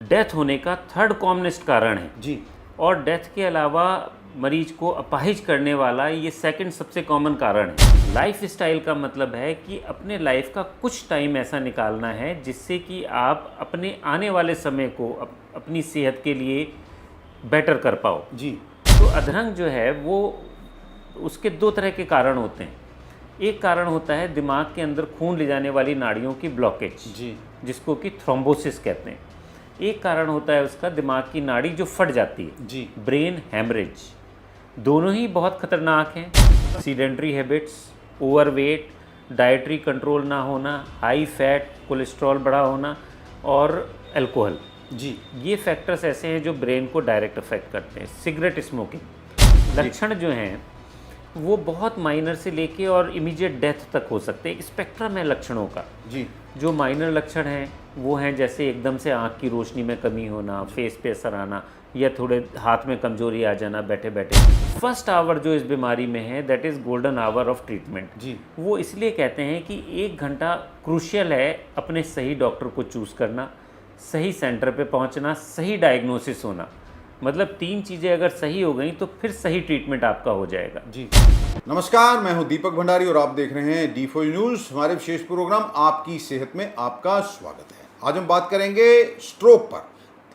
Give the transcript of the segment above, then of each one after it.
Death होने का third commonest कारण है जी। और डेथ के अलावा मरीज को अपाहिज करने वाला ये सेकंड सबसे कॉमन कारण है। लाइफ स्टाइल का मतलब है कि अपने लाइफ का कुछ टाइम ऐसा निकालना है जिससे कि आप अपने आने वाले समय को अपनी सेहत के लिए बेटर कर पाओ। जी। तो अधरंग जो है वो उसके दो तरह के कारण होते हैं। एक कारण होता है दिमाग के अंदर खून ले जाने वाली नाड़ियों की ब्लॉकेज, जी। जिसको कि थ्रोम्बोसिस कहते हैं। एक कारण होता है उसका दिमाग की नाड़ी जो फट जाती है, जी। Brain haemorrhage. दोनों ही बहुत खतरनाक हैं। Sedentary habits, overweight, dietary control ना होना, हाई फैट, कोलेस्ट्रॉल बढ़ा होना और अल्कोहल, जी। ये फैक्टर्स ऐसे हैं जो ब्रेन को डायरेक्ट अफेक्ट करते हैं। Cigarette smoking. लक्षण जो हैं वो बहुत माइनर से लेके और इमीडिएट डेथ तक हो सकते हैं। एक स्पेक्ट्रम है लक्षणों का। जी। जो माइनर लक्षण हैं वो हैं जैसे एकदम से आँख की रोशनी में कमी होना, फेस पे असर आना या थोड़े हाथ में कमजोरी आ जाना बैठे बैठे। फर्स्ट आवर जो इस बीमारी में है that is golden hour of treatment. जी। वो इसलिए कहते हैं कि 1 घंटा क्रूशियल है अपने सही डॉक्टर को चूज़ करना, सही सेंटर पे पहुंचना, सही डायग्नोसिस होना। मतलब 3 चीज़ें अगर सही हो गई तो फिर सही ट्रीटमेंट आपका हो जाएगा। जी। नमस्कार, मैं हूं दीपक भंडारी और आप देख रहे हैं D4 न्यूज़। हमारे विशेष प्रोग्राम आपकी सेहत में आपका स्वागत है। आज हम बात करेंगे स्ट्रोक पर।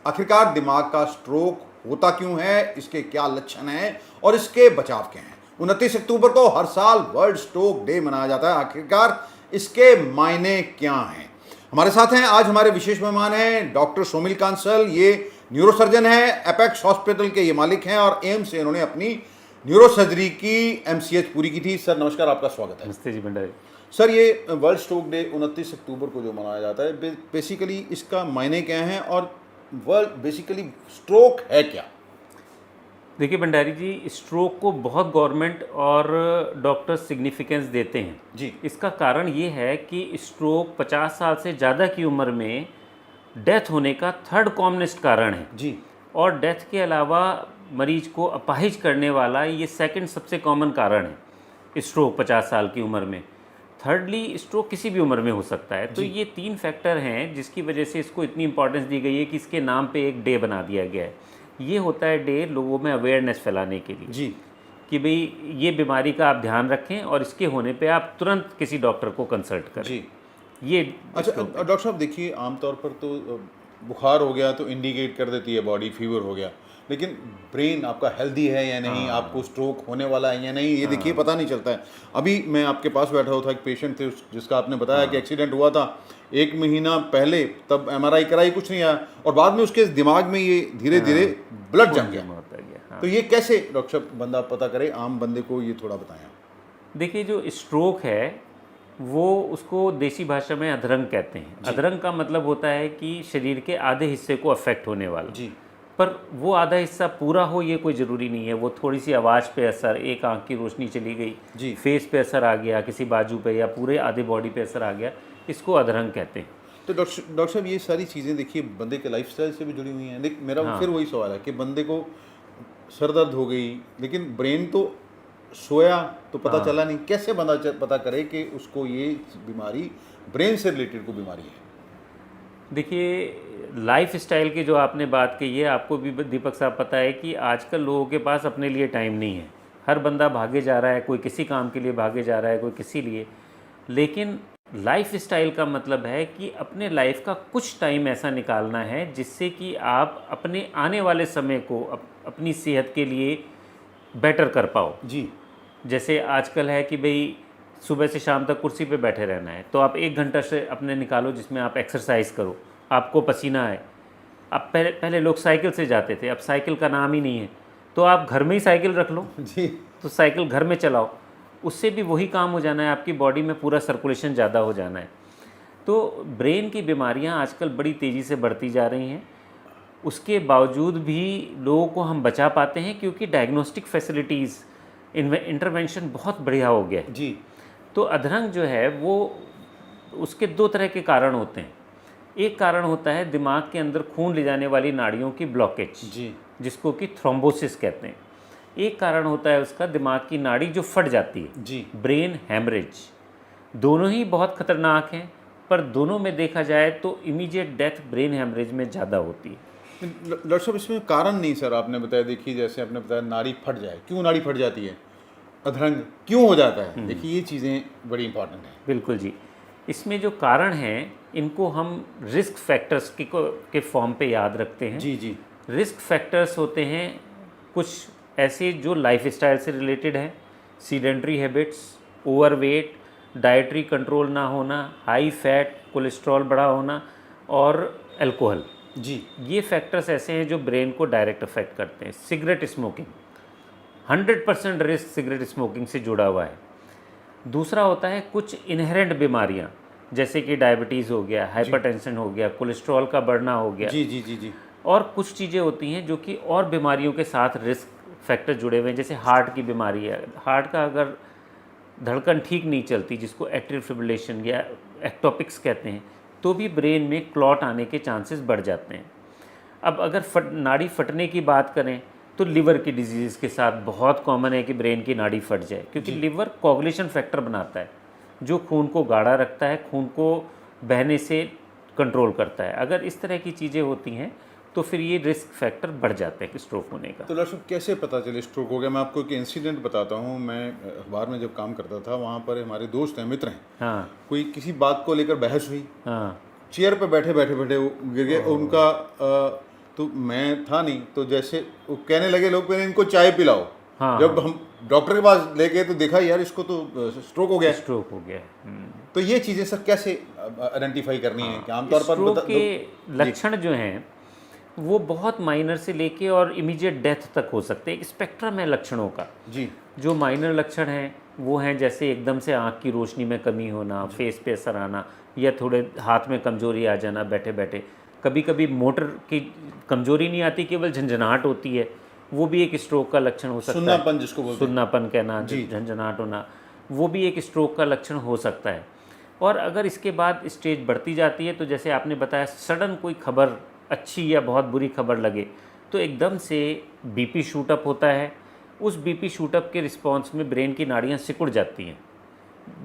आखिरकार दिमाग का स्ट्रोक होता क्यों है, इसके क्या लक्षण हैं और इसके बचाव क्या हैं। 29 अक्टूबर को हर साल वर्ल्ड स्ट्रोक डे मनाया जाता है। आखिरकार इसके मायने क्या हैं। हमारे साथ हैं आज हमारे विशेष मेहमान हैं डॉक्टर सोमिल कांसल। ये न्यूरोसर्जन है, एपेक्स हॉस्पिटल के ये मालिक हैं और एम्स से इन्होंने अपनी न्यूरोसर्जरी की MCH पूरी की थी। सर नमस्कार, आपका स्वागत है। नमस्ते जी भंडारी। सर ये वर्ल्ड स्ट्रोक डे 29 अक्टूबर को जो मनाया जाता है, बेसिकली इसका मायने क्या है और वर्ल्ड बेसिकली स्ट्रोक है क्या? देखिए भंडारी जी, स्ट्रोक को बहुत गवर्नमेंट और डॉक्टर सिग्निफिकेंस देते हैं। जी। इसका कारण ये है कि स्ट्रोक 50 साल से ज़्यादा की उम्र में डेथ होने का थर्ड कॉमनेस्ट कारण है। जी। और डेथ के अलावा मरीज को अपाहिज करने वाला ये सेकंड सबसे कॉमन कारण है स्ट्रोक 50 साल की उम्र में। थर्डली स्ट्रोक किसी भी उम्र में हो सकता है। तो ये 3 फैक्टर हैं जिसकी वजह से इसको इतनी इंपॉर्टेंस दी गई है कि इसके नाम पे एक डे बना दिया गया है। ये होता है डे लोगों में अवेयरनेस फैलाने के लिए। जी। कि भाई ये बीमारी का आप ध्यान रखें और इसके होने पे आप तुरंत किसी डॉक्टर को कंसल्ट करें। जी। ये अच्छा डॉक्टर साहब देखिए, आमतौर पर तो बुखार हो गया तो इंडिकेट कर देती है बॉडी, फीवर हो गया, लेकिन ब्रेन आपका हेल्दी है या नहीं, आपको स्ट्रोक होने वाला है या नहीं, ये देखिए पता नहीं चलता है। अभी मैं आपके पास बैठा हुआ था, एक पेशेंट थे जिसका आपने बताया कि एक्सीडेंट हुआ था 1 महीना पहले, तब MRI कराई, कुछ नहीं आया और बाद में उसके दिमाग में ये धीरे धीरे ब्लड जम गया। तो ये कैसे डॉक्टर साहब बंदा पता करे, आम बंदे को ये थोड़ा बताएं। देखिए जो स्ट्रोक है वो उसको देसी भाषा में अधरंग कहते हैं। अधरंग का मतलब होता है कि शरीर के आधे हिस्से को अफेक्ट होने वाला। जी। पर वो आधा हिस्सा पूरा हो ये कोई ज़रूरी नहीं है। वो थोड़ी सी आवाज़ पे असर, एक आंख की रोशनी चली गई, जी। फेस पे असर आ गया, किसी बाजू पे या पूरे आधे बॉडी पे असर आ गया, इसको अधरंग कहते हैं। तो डॉक्टर साहब ये सारी चीज़ें देखिए बंदे के लाइफस्टाइल से भी जुड़ी हुई हैं। देख मेरा फिर वही सवाल है कि बंदे को सर दर्द हो गई लेकिन ब्रेन तो सोया तो पता चला नहीं, कैसे बंदा पता करे कि उसको ये बीमारी ब्रेन से रिलेटेड को बीमारी है? देखिए लाइफ स्टाइल की जो आपने बात की है, आपको भी दीपक साहब पता है कि आजकल लोगों के पास अपने लिए टाइम नहीं है। हर बंदा भागे जा रहा है, कोई किसी काम के लिए भागे जा रहा है, कोई किसी लिए। लेकिन लाइफ स्टाइल का मतलब है कि अपने लाइफ का कुछ टाइम ऐसा निकालना है जिससे कि आप अपने आने वाले समय को अपनी सेहत के लिए बेटर कर पाओ। जी। जैसे आजकल है कि भाई सुबह से शाम तक कुर्सी पे बैठे रहना है, तो आप 1 घंटा से अपने निकालो जिसमें आप एक्सरसाइज करो, आपको पसीना आए। अब पहले लोग साइकिल से जाते थे, अब साइकिल का नाम ही नहीं है, तो आप घर में ही साइकिल रख लो। जी। तो साइकिल घर में चलाओ, उससे भी वही काम हो जाना है, आपकी बॉडी में पूरा सर्कुलेशन ज़्यादा हो जाना है। तो ब्रेन की बीमारियां आजकल बड़ी तेज़ी से बढ़ती जा रही हैं। उसके बावजूद भी लोगों को हम बचा पाते हैं क्योंकि डायग्नोस्टिक फैसिलिटीज़, इंटरवेंशन बहुत बढ़िया हो गया है। जी। तो अधरंग जो है वो उसके 2 तरह के कारण होते हैं। एक कारण होता है दिमाग के अंदर खून ले जाने वाली नाड़ियों की ब्लॉकेज, जी। जिसको कि थ्रोम्बोसिस कहते हैं। एक कारण होता है उसका दिमाग की नाड़ी जो फट जाती है, जी। Brain haemorrhage. दोनों ही बहुत खतरनाक हैं। पर दोनों में देखा जाए तो इमीडिएट डेथ ब्रेन हेमरेज में ज़्यादा होती है। डॉक्टर साहब इसमें कारण नहीं सर आपने बताया, देखिए जैसे आपने बताया नाड़ी फट जाए, क्यों नाड़ी फट जाती है, अधरंग क्यों हो जाता है, देखिए ये चीज़ें बड़ी इंपॉर्टेंट हैं। बिल्कुल जी, इसमें जो कारण हैं इनको हम रिस्क फैक्टर्स के फॉर्म पे याद रखते हैं। जी जी। रिस्क फैक्टर्स होते हैं कुछ ऐसे जो लाइफस्टाइल से रिलेटेड हैं, sedentary habits, overweight, dietary control ना होना, हाई फैट, कोलेस्ट्रॉल बढ़ा होना और अल्कोहल। जी ये फैक्टर्स ऐसे हैं जो ब्रेन को डायरेक्ट अफेक्ट करते हैं। Cigarette smoking 100% risk cigarette smoking से जुड़ा हुआ है। दूसरा होता है कुछ इनहेरेंट बीमारियां, जैसे कि डायबिटीज़ हो गया, हाइपरटेंशन हो गया, कोलेस्ट्रॉल का बढ़ना हो गया। जी जी जी जी। और कुछ चीज़ें होती हैं जो कि और बीमारियों के साथ रिस्क फैक्टर जुड़े हुए हैं, जैसे हार्ट की बीमारी है। हार्ट का अगर धड़कन ठीक नहीं चलती, जिसको एट्रियल फिब्रिलेशन या एक्टोपिक्स कहते हैं, तो भी ब्रेन में क्लॉट आने के चांसेस बढ़ जाते हैं। अब अगर नाड़ी फटने की बात करें तो लिवर की डिजीज़ के साथ बहुत कॉमन है कि ब्रेन की नाड़ी फट जाए, क्योंकि लिवर कोगुलेशन फैक्टर बनाता है जो खून को गाढ़ा रखता है, खून को बहने से कंट्रोल करता है। अगर इस तरह की चीज़ें होती हैं तो फिर ये रिस्क फैक्टर बढ़ जाते हैं स्ट्रोक होने का। तो डॉक्टर साहब कैसे पता चले स्ट्रोक हो गया? मैं आपको एक इंसिडेंट बताता हूँ। मैं अखबार में जब काम करता था, वहाँ पर हमारे दोस्त हैं, मित्र हैं, हाँ कोई किसी बात को लेकर बहस हुई, हाँ चेयर पे बैठे बैठे बैठे वो गिर गए। उनका तो मैं था नहीं, तो जैसे वो कहने लगे लोग पहले इनको चाय पिलाओ। हाँ, जब हम डॉक्टर के पास ले गए तो देखा यार इसको तो स्ट्रोक हो गया। स्ट्रोक हो गया। तो ये चीज़ें सर कैसे आइडेंटिफाई करनी है कि आमतौर पर स्ट्रोक के लक्षण जो हैं वो बहुत माइनर से लेके और इमीडिएट डेथ तक हो सकते हैं। एक स्पेक्ट्रम है लक्षणों का। जी जो माइनर लक्षण हैं वो हैं जैसे एकदम से आँख की रोशनी में कमी होना, फेस पे असर आना, या थोड़े हाथ में कमजोरी आ जाना बैठे बैठे। कभी कभी मोटर की कमजोरी नहीं आती, केवल झंझनाहट होती है, वो भी एक स्ट्रोक का लक्षण हो सकता है। सुन्नापन जिसको बोलते हैं। सुन्नापन कहना, झंझनाहट होना, वो भी एक स्ट्रोक का लक्षण हो सकता है। और अगर इसके बाद स्टेज बढ़ती जाती है तो जैसे आपने बताया, सडन कोई खबर अच्छी या बहुत बुरी खबर लगे तो एकदम से बीपी शूटअप होता है। उस बीपी शूटअप के रिस्पॉन्स में ब्रेन की नाड़ियाँ सिकुड़ जाती हैं।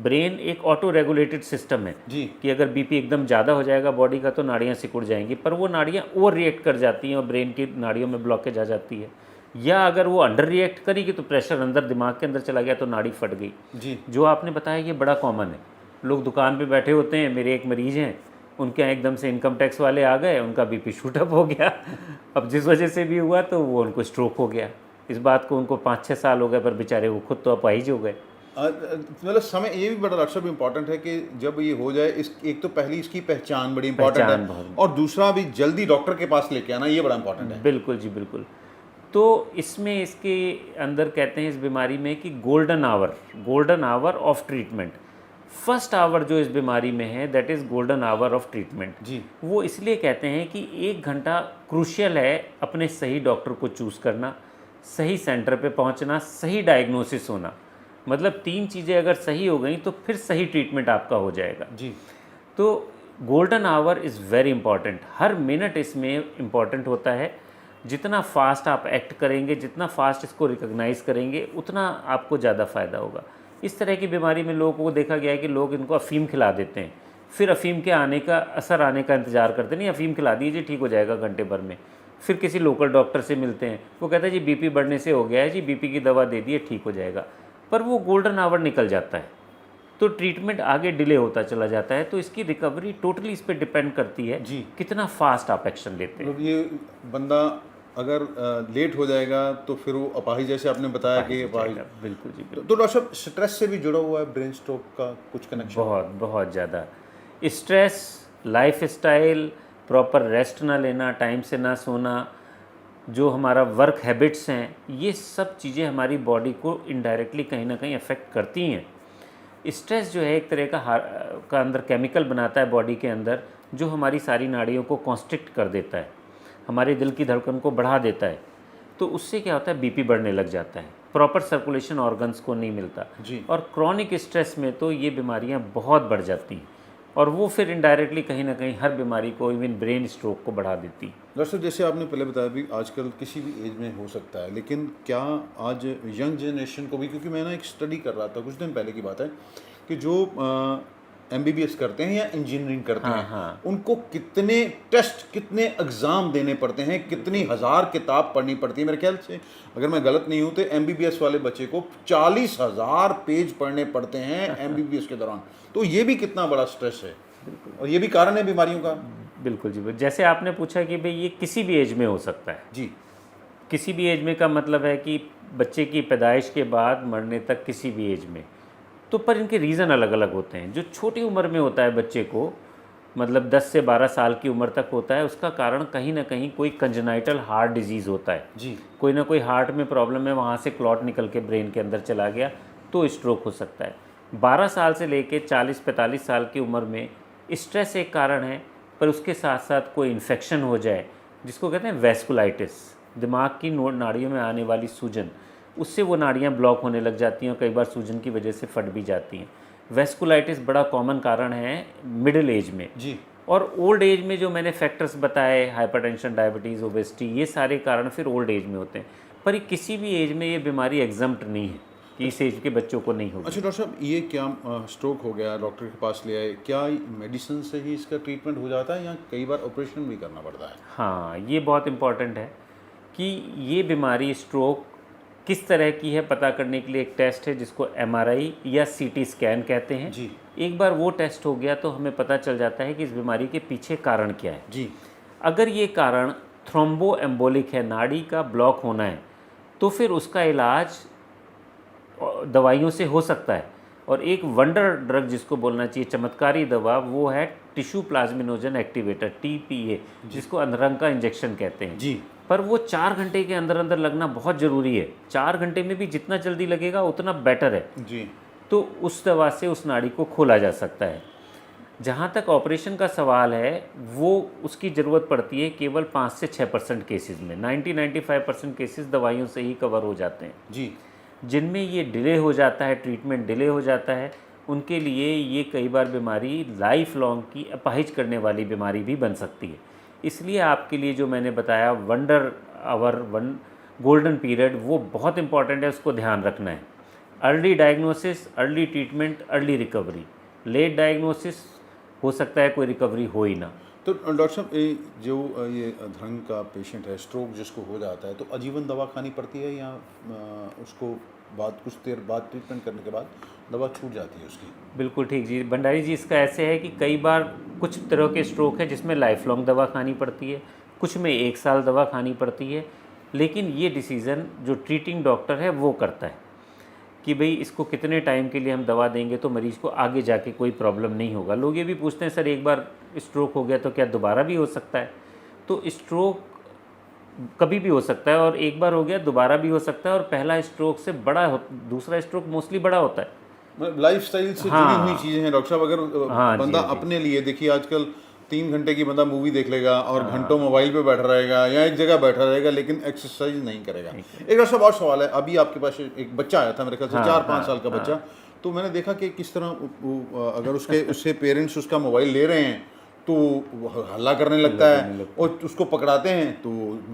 ब्रेन एक ऑटो रेगुलेटेड सिस्टम है जी कि अगर बीपी एकदम ज़्यादा हो जाएगा बॉडी का तो नाड़ियाँ सिकुड़ जाएंगी, पर वो नाड़ियाँ ओवर रिएक्ट कर जाती हैं और ब्रेन की नाड़ियों में ब्लॉकेज आ जाती है। या अगर वो अंडर रिएक्ट करेगी तो प्रेशर अंदर दिमाग के अंदर चला गया तो नाड़ी फट गई। जी जो आपने बताया ये बड़ा कॉमन है। लोग दुकान पे बैठे होते हैं, मेरे एक मरीज हैं, उनके यहाँ एकदम से इनकम टैक्स वाले आ गए, उनका बीपी शूटअप हो गया। अब जिस वजह से भी हुआ तो वो उनको स्ट्रोक हो गया। इस बात को उनको 5-6 साल हो गए, पर बेचारे वो खुद तो अपाहिज हो गए। मतलब समय ये भी बड़ा डॉक्टर भी इम्पोर्टेंट है कि जब ये हो जाए, इस एक तो पहली इसकी पहचान बड़ी इंपॉर्टेंट है, और दूसरा भी जल्दी डॉक्टर के पास लेके आना, ये बड़ा इंपॉर्टेंट है। बिल्कुल जी बिल्कुल। तो इसमें इसके अंदर कहते हैं इस बीमारी में कि golden hour of treatment. First hour जो इस बीमारी में है that is golden hour of treatment. जी वो इसलिए कहते हैं कि 1 घंटा क्रूशियल है अपने सही डॉक्टर को चूज़ करना, सही सेंटर पे पहुंचना, सही डायग्नोसिस होना। मतलब 3 चीज़ें अगर सही हो गई तो फिर सही ट्रीटमेंट आपका हो जाएगा। जी तो golden hour is very important. Her minute इसमें इम्पॉर्टेंट होता है। जितना फास्ट आप एक्ट करेंगे, जितना फास्ट इसको रिकॉग्नाइज करेंगे, उतना आपको ज़्यादा फ़ायदा होगा। इस तरह की बीमारी में लोगों को देखा गया है कि लोग इनको अफ़ीम खिला देते हैं, फिर अफ़ीम के आने का असर आने का इंतज़ार करते नहीं, अफ़ीम खिला दीजिए ठीक हो जाएगा घंटे भर में। फिर किसी लोकल डॉक्टर से मिलते हैं, वो कहता है जी बीपी बढ़ने से हो गया है, जी बीपी की दवा दे दिए ठीक हो जाएगा, पर वो गोल्डन आवर निकल जाता है तो ट्रीटमेंट आगे डिले होता चला जाता है। तो इसकी रिकवरी टोटली इस पर डिपेंड करती है जी कितना फास्ट आप एक्शन लेते हैं। मतलब ये बंदा अगर लेट हो जाएगा तो फिर वो अपाहिज, जैसे आपने बताया कि अपाहिज। बिल्कुल जी बिल्कुल। तो डॉक्टर साहब स्ट्रेस से भी जुड़ा हुआ है ब्रेन स्ट्रोक का कुछ कनेक्शन? बहुत बहुत ज़्यादा stress, life style, proper rest ना लेना, टाइम से ना सोना, जो हमारा वर्क हैबिट्स हैं, ये सब चीज़ें हमारी बॉडी को इनडायरेक्टली कहीं ना कहीं अफेक्ट करती हैं। स्ट्रेस जो है एक तरह का अंदर केमिकल बनाता है बॉडी के अंदर, जो हमारी सारी नाड़ियों को कॉन्स्ट्रिक्ट कर देता है, हमारे दिल की धड़कन को बढ़ा देता है। तो उससे क्या होता है, बीपी बढ़ने लग जाता है, प्रॉपर सर्कुलेशन ऑर्गन्स को नहीं मिलता। जी और क्रॉनिक स्ट्रेस में तो ये बीमारियां बहुत बढ़ जाती हैं और वो फिर इनडायरेक्टली कहीं ना कहीं हर बीमारी को, इवन ब्रेन स्ट्रोक को बढ़ा देती। डॉक्टर साहब जैसे आपने पहले बताया भी आजकल किसी भी एज में हो सकता है, लेकिन क्या आज यंग जनरेशन को भी, क्योंकि मैं ना एक स्टडी कर रहा था कुछ दिन पहले की बात है कि जो एमबीबीएस करते हैं या इंजीनियरिंग करते हैं, हाँ। उनको कितने टेस्ट, कितने एग्जाम देने पड़ते हैं, कितनी हजार किताब पढ़नी पड़ती है? मेरे ख्याल से अगर मैं गलत नहीं हूं तो एमबीबीएस वाले बच्चे को 40,000 पेज पढ़ने पड़ते हैं एमबीबीएस के दौरान। तो ये भी कितना बड़ा स्ट्रेस है, और ये भी कारण है बीमारियों का। बिल्कुल जी, जैसे आपने पूछा कि भाई ये किसी भी एज में हो सकता है। जी। किसी भी एज में का मतलब है कि बच्चे की पैदाइश के बाद मरने तक किसी भी एज में। तो पर इनके रीज़न अलग अलग होते हैं। जो छोटी उम्र में होता है बच्चे को, मतलब 10 से 12 साल की उम्र तक होता है, उसका कारण कहीं ना कहीं कोई कंजेनाइटल हार्ट डिजीज़ होता है जी। कोई ना कोई हार्ट में प्रॉब्लम है, वहाँ से क्लॉट निकल के ब्रेन के अंदर चला गया तो स्ट्रोक हो सकता है। 12 साल से लेके 40-45 साल की उम्र में स्ट्रेस एक कारण है, पर उसके साथ साथ कोई इन्फेक्शन हो जाए जिसको कहते हैं वैस्कुलाइटिस, दिमाग की नाड़ियों में आने वाली सूजन, उससे वो नाड़ियाँ ब्लॉक होने लग जाती हैं और कई बार सूजन की वजह से फट भी जाती हैं। वैस्कुलाइटिस बड़ा कॉमन कारण है मिडिल एज में जी। और ओल्ड एज में जो मैंने फैक्टर्स बताए, हाइपरटेंशन, डायबिटीज़, ओबेसिटी, ये सारे कारण फिर ओल्ड एज में होते हैं। पर ये किसी भी एज में ये बीमारी एग्जम्प्ट नहीं है कि इस एज के बच्चों को नहीं होगी। अच्छा डॉक्टर साहब, ये क्या स्ट्रोक हो गया, डॉक्टर के पास ले आए, क्या मेडिसिन से ही इसका ट्रीटमेंट हो जाता है या कई बार ऑपरेशन भी करना पड़ता है? हाँ, ये बहुत इम्पॉर्टेंट है कि ये बीमारी स्ट्रोक किस तरह की है पता करने के लिए एक टेस्ट है जिसको एमआरआई या सीटी स्कैन कहते हैं। जी। एक बार वो टेस्ट हो गया तो हमें पता चल जाता है कि इस बीमारी के पीछे कारण क्या है। जी। अगर ये कारण थ्रोम्बो एम्बोलिक है, नाड़ी का ब्लॉक होना है, तो फिर उसका इलाज दवाइयों से हो सकता है। और एक वंडर ड्रग जिसको बोलना चाहिए, चमत्कारी दवा, वो है टिश्यू प्लाज्मिनोजन एक्टिवेटर, टीपीए, जिसको अधरंग का इंजेक्शन कहते हैं। जी। पर वो 4 घंटे के अंदर अंदर लगना बहुत ज़रूरी है। 4 घंटे में भी जितना जल्दी लगेगा उतना बेटर है। जी। तो उस दवा से उस नाड़ी को खोला जा सकता है। जहाँ तक ऑपरेशन का सवाल है, वो उसकी ज़रूरत पड़ती है केवल 5 से 6% केसेस में। 90-95% केसेस दवाइयों से ही कवर हो जाते हैं। जी। जिनमें ये डिले हो जाता है, ट्रीटमेंट डिले हो जाता है, उनके लिए ये कई बार बीमारी लाइफ लॉन्ग की अपाहिज करने वाली बीमारी भी बन सकती है। इसलिए आपके लिए जो मैंने बताया वंडर आवर गोल्डन पीरियड, वो बहुत इंपॉर्टेंट है, उसको ध्यान रखना है। Early diagnosis, early treatment, early recovery. Late diagnosis हो सकता है कोई रिकवरी हो ही ना। तो डॉक्टर साहब, ये अधरंग का पेशेंट है, स्ट्रोक जिसको हो जाता है, तो आजीवन दवा खानी पड़ती है या उसको कुछ देर बाद ट्रीटमेंट करने के बाद दवा छूट जाती है उसकी? बिल्कुल ठीक जी भंडारी जी, इसका ऐसे है कि कई बार कुछ तरह के स्ट्रोक है जिसमें लाइफ लॉन्ग दवा खानी पड़ती है, कुछ में 1 साल दवा खानी पड़ती है। लेकिन ये डिसीज़न जो ट्रीटिंग डॉक्टर है वो करता है कि भाई इसको कितने टाइम के लिए हम दवा देंगे तो मरीज़ को आगे जाके कोई प्रॉब्लम नहीं होगा। लोग ये भी पूछते हैं, सर एक बार स्ट्रोक हो गया तो क्या दोबारा भी हो सकता है? तो स्ट्रोक कभी भी हो सकता है, और एक बार हो गया दोबारा भी हो सकता है, और पहला स्ट्रोक से दूसरा स्ट्रोक मोस्टली बड़ा होता है। मतलब लाइफस्टाइल से हाँ। जुड़ी हुई चीज़ें हैं डॉक्टर साहब। अगर हाँ जी, बंदा हाँ जी। अपने लिए, देखिए आजकल 3 घंटे की बंदा मूवी देख लेगा और घंटों मोबाइल पे बैठा रहेगा या एक जगह बैठा रहेगा, लेकिन एक्सरसाइज नहीं करेगा। एक डॉक्टर साहब और सवाल है, अभी आपके पास एक बच्चा आया था मेरे ख्याल से 4-5 साल का बच्चा, तो मैंने देखा कि किस तरह अगर उससे पेरेंट्स उसका मोबाइल ले रहे हैं तो वो हल्ला करने लगता है, और उसको पकड़ाते हैं तो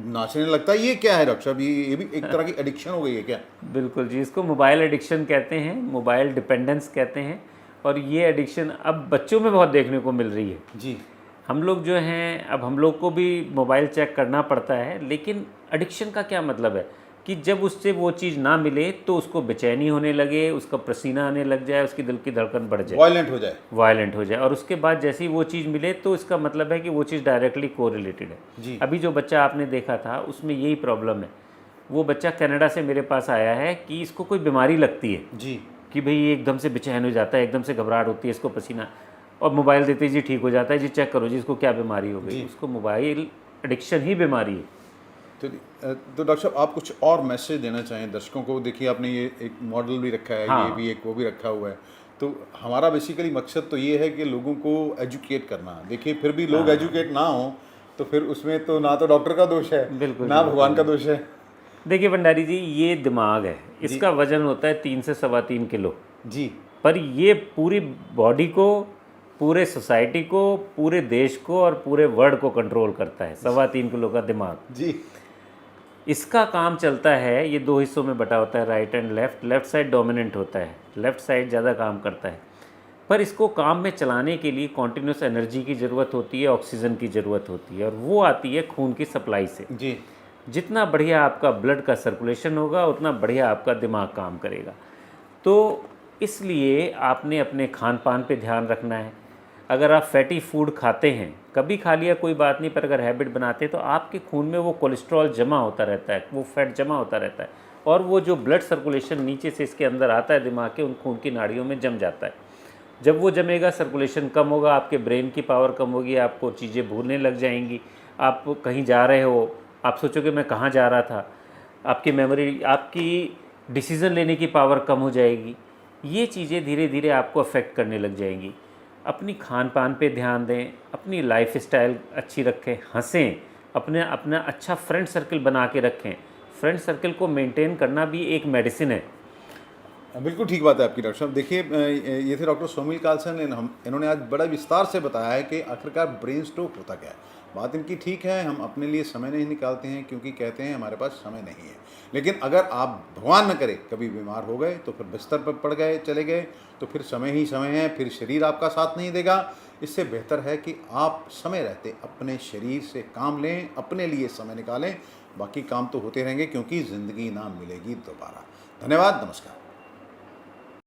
नाचने लगता है। ये क्या है डॉक्टर साहब? ये भी एक तरह की एडिक्शन हो गई है क्या? बिल्कुल जी, इसको मोबाइल एडिक्शन कहते हैं, मोबाइल डिपेंडेंस कहते हैं। और ये एडिक्शन अब बच्चों में बहुत देखने को मिल रही है। जी। हम लोग जो हैं, अब हम लोग को भी मोबाइल चेक करना पड़ता है, लेकिन एडिक्शन का क्या मतलब है कि जब उससे वो चीज़ ना मिले तो उसको बेचैनी होने लगे, उसका पसीना आने लग जाए, उसकी दिल की धड़कन बढ़ जाए, वायलेंट हो जाए, और उसके बाद जैसे ही वो चीज़ मिले तो इसका मतलब है कि वो चीज़ डायरेक्टली कोरिलेटेड है। जी। अभी जो बच्चा आपने देखा था उसमें यही प्रॉब्लम है। वो बच्चा कनाडा से मेरे पास आया है कि इसको कोई बीमारी लगती है जी। कि भाई ये एकदम से बेचैन हो जाता है, एकदम से घबराहट होती है, इसको पसीना, और मोबाइल देते जी ठीक हो जाता है, जी चेक करो जी इसको क्या बीमारी हो गई। उसको मोबाइल एडिक्शन ही बीमारी है। तो डॉक्टर साहब, आप कुछ और मैसेज देना चाहें दर्शकों को? देखिए आपने ये एक मॉडल भी रखा है, हाँ। ये भी एक वो भी रखा हुआ है, तो हमारा बेसिकली मकसद तो ये है कि लोगों को एजुकेट करना। देखिए फिर भी लोग एजुकेट ना हो तो फिर उसमें तो ना तो डॉक्टर का दोष है, बिल्कुल ना भगवान का दोष है। देखिए भंडारी जी, ये दिमाग है, इसका वजन होता है 3 से 3.25 किलो जी। पर ये पूरी बॉडी को, पूरे सोसाइटी को, पूरे देश को और पूरे वर्ल्ड को कंट्रोल करता है। 3.25 किलो का दिमाग जी। इसका काम चलता है। ये 2 हिस्सों में बटा होता है, right and left. Left side dominant होता है, लेफ्ट साइड ज़्यादा काम करता है। पर इसको काम में चलाने के लिए कॉन्टिन्यूस एनर्जी की ज़रूरत होती है, ऑक्सीजन की ज़रूरत होती है, और वो आती है खून की सप्लाई से। जी। जितना बढ़िया आपका ब्लड का सर्कुलेशन होगा उतना बढ़िया आपका दिमाग काम करेगा। तो इसलिए आपने अपने खान पान पे ध्यान रखना है। अगर आप फैटी फूड खाते हैं, कभी खा लिया कोई बात नहीं, पर अगर हैबिट बनाते हैं तो आपके खून में वो कोलेस्ट्रॉल जमा होता रहता है, वो फैट जमा होता रहता है, और वो जो ब्लड सर्कुलेशन नीचे से इसके अंदर आता है दिमाग के, उन खून की नाड़ियों में जम जाता है। जब वो जमेगा, सर्कुलेशन कम होगा, आपके ब्रेन की पावर कम होगी, आपको चीज़ें भूलने लग जाएंगी। आप कहीं जा रहे हो, आप सोचोगे मैं कहाँ जा रहा था, आपकी मेमोरी, आपकी डिसीज़न लेने की पावर कम हो जाएगी। ये चीज़ें धीरे धीरे आपको अफेक्ट करने लग जाएंगी। अपनी खान पान पे ध्यान दें, अपनी लाइफ स्टाइल अच्छी रखें, हंसें, अपना अच्छा फ्रेंड सर्कल बना के रखें। फ्रेंड सर्कल को मेंटेन करना भी एक मेडिसिन है। बिल्कुल ठीक बात है आपकी डॉक्टर साहब। देखिए ये थे डॉक्टर सोमिल कालसन। इन्होंने आज बड़ा विस्तार से बताया है कि आखिरकार ब्रेन स्ट्रोक होता क्या है। बात इनकी ठीक है, हम अपने लिए समय नहीं निकालते हैं क्योंकि कहते हैं हमारे पास समय नहीं है। लेकिन अगर आप भगवान न करे कभी बीमार हो गए, तो फिर बिस्तर पर पड़ गए, चले गए, तो फिर समय ही समय है, फिर शरीर आपका साथ नहीं देगा। इससे बेहतर है कि आप समय रहते अपने शरीर से काम लें, अपने लिए समय निकालें। बाकी काम तो होते रहेंगे क्योंकि ज़िंदगी ना मिलेगी दोबारा। धन्यवाद, नमस्कार।